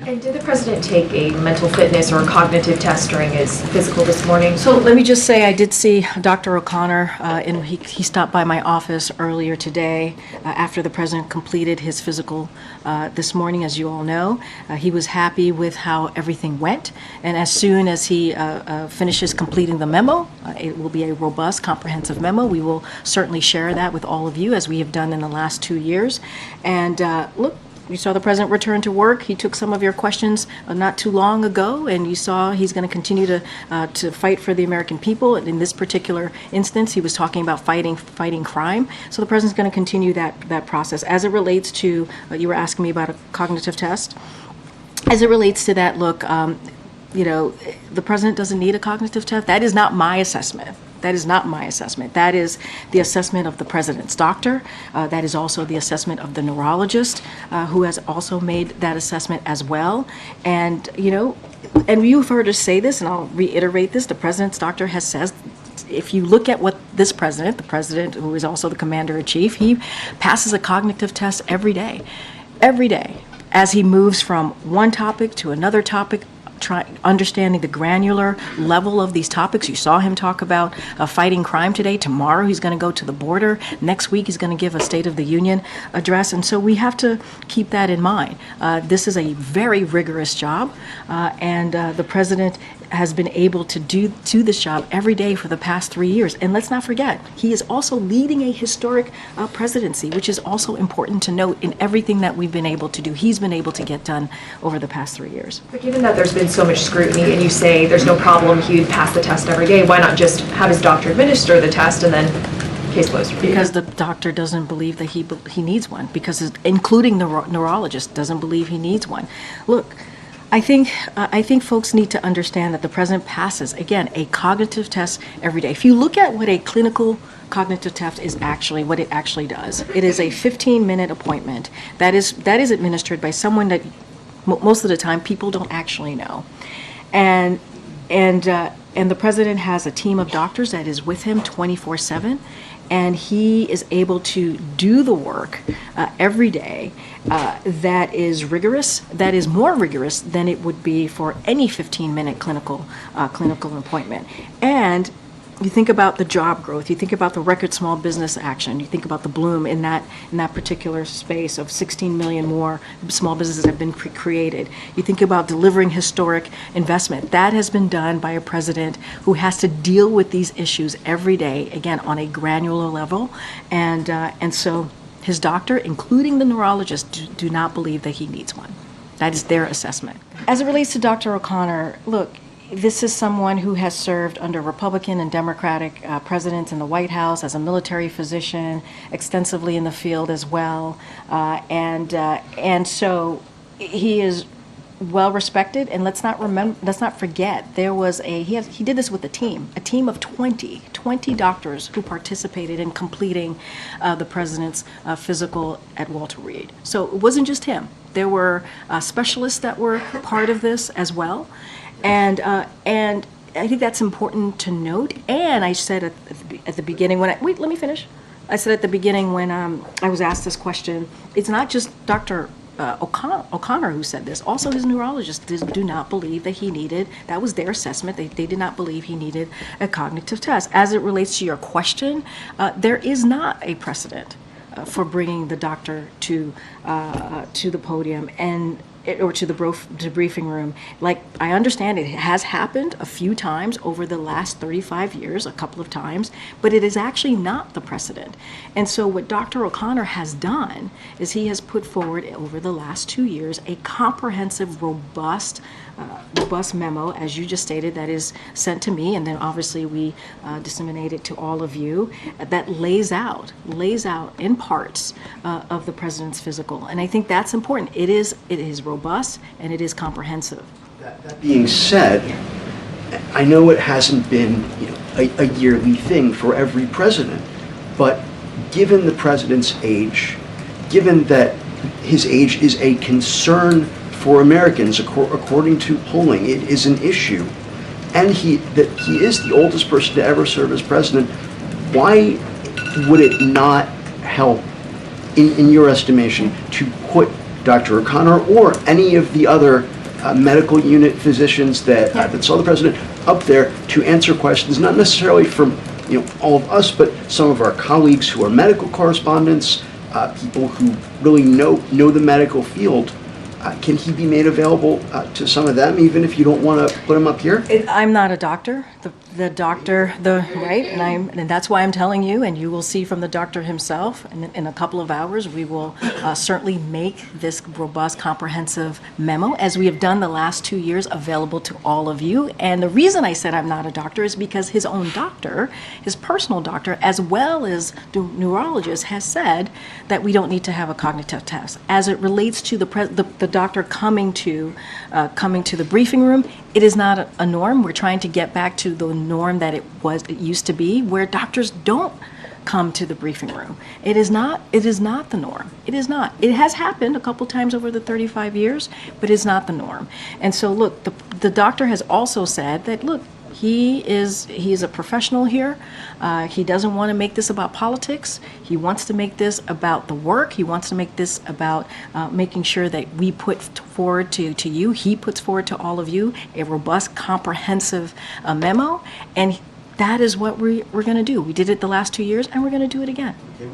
And did the president take a mental fitness or a cognitive test during his physical this morning? So let me just say, I did see Dr. O'Connor, and he stopped by my office earlier today after the president completed his physical this morning, as you all know. He was happy with how everything went, and as soon as he finishes completing the memo, it will be a robust, comprehensive memo. We will certainly share that with all of you, as we have done in the last 2 years. And look, you saw the president return to work. He took some of your questions not too long ago, and you saw he's going to continue to fight for the American people. In this particular instance, he was talking about fighting crime. So the president's going to continue that process. As it relates to, you were asking me about a cognitive test. As it relates to that, look, the president doesn't need a cognitive test. That is not my assessment. That is not my assessment. That is the assessment of the president's doctor. That is also the assessment of the neurologist, who has also made that assessment as well. And, and you've heard us say this, and I'll reiterate this, the president's doctor has said, if you look at what the president, who is also the commander-in-chief, he passes a cognitive test every day, as he moves from one topic to another topic, understanding the granular level of these topics. You saw him talk about fighting crime today. Tomorrow he's going to go to the border. Next week he's going to give a State of the Union address. And so we have to keep that in mind. This is a very rigorous job, and the president has been able to do this job every day for the past 3 years. And let's not forget, he is also leading a historic presidency, which is also important to note in everything that we've been able to do. He's been able to get done over the past 3 years. But given that there's been so much scrutiny and you say there's no problem, he'd pass the test every day, why not just have his doctor administer the test and then case closed? Because the doctor doesn't believe that he needs one, because including the neurologist doesn't believe he needs one. Look, I think folks need to understand that the president passes, again, a cognitive test every day. If you look at what a clinical cognitive test is actually, what it actually does, it is a 15-minute appointment that is administered by someone that most of the time people don't actually know. And the president has a team of doctors that is with him 24/7, and he is able to do the work every day that is rigorous, that is more rigorous than it would be for any 15-minute clinical appointment. And you think about the job growth, you think about the record small business action, you think about the bloom in that particular space of 16 million more small businesses have been created. You think about delivering historic investment. That has been done by a president who has to deal with these issues every day, again, on a granular level. And so his doctor, including the neurologist, do not believe that he needs one. That is their assessment. As it relates to Dr. O'Connor, look, this is someone who has served under Republican and Democratic presidents in the White House as a military physician, extensively in the field as well, and so he is well respected. And let's not forget, there was he did this with a team of 20 doctors who participated in completing the president's physical at Walter Reed. So it wasn't just him. There were specialists that were part of this as well. And I think that's important to note. And I said at the beginning let me finish. I said at the beginning when I was asked this question, it's not just Dr. O'Connor who said this. Also, his neurologists do not believe that he needed, that was their assessment, they did not believe he needed a cognitive test. As it relates to your question, there is not a precedent for bringing the doctor to the podium or to the briefing room. Like, I understand it has happened a few times over the last 35 years, a couple of times, but it is actually not the precedent. And so what Dr. O'Connor has done is he has put forward over the last 2 years a comprehensive, robust memo, as you just stated, that is sent to me, and then obviously we disseminate it to all of you, that lays out in parts of the president's physical. And I think that's important. It is robust and it is comprehensive. That being said, I know it hasn't been a yearly thing for every president, but given the president's age, given that his age is a concern for Americans, according to polling, it is an issue, and that he is the oldest person to ever serve as president, why would it not help, in your estimation, to put Dr. O'Connor or any of the other medical unit physicians that saw the president up there to answer questions, not necessarily from all of us, but some of our colleagues who are medical correspondents, people who really know the medical field. Can he be made available to some of them, even if you don't want to put him up here? I'm not a doctor. The doctor, right, and that's why I'm telling you, and you will see from the doctor himself in a couple of hours, we will certainly make this robust, comprehensive memo, as we have done the last 2 years, available to all of you. And the reason I said I'm not a doctor is because his own doctor, his personal doctor, as well as the neurologist, has said that we don't need to have a cognitive test. As it relates to the doctor coming to the briefing room, it is not a norm. We're trying to get back to the norm that it used to be, where doctors don't come to the briefing room. It is not the norm. It is not. It has happened a couple times over the 35 years, but it's not the norm. And so look, the doctor has also said that, look, he is a professional here. He doesn't want to make this about politics. He wants to make this about the work. He wants to make this about making sure that we put forward to you, he puts forward to all of you, a robust, comprehensive memo. And that is what we're going to do. We did it the last 2 years, and we're going to do it again. Okay,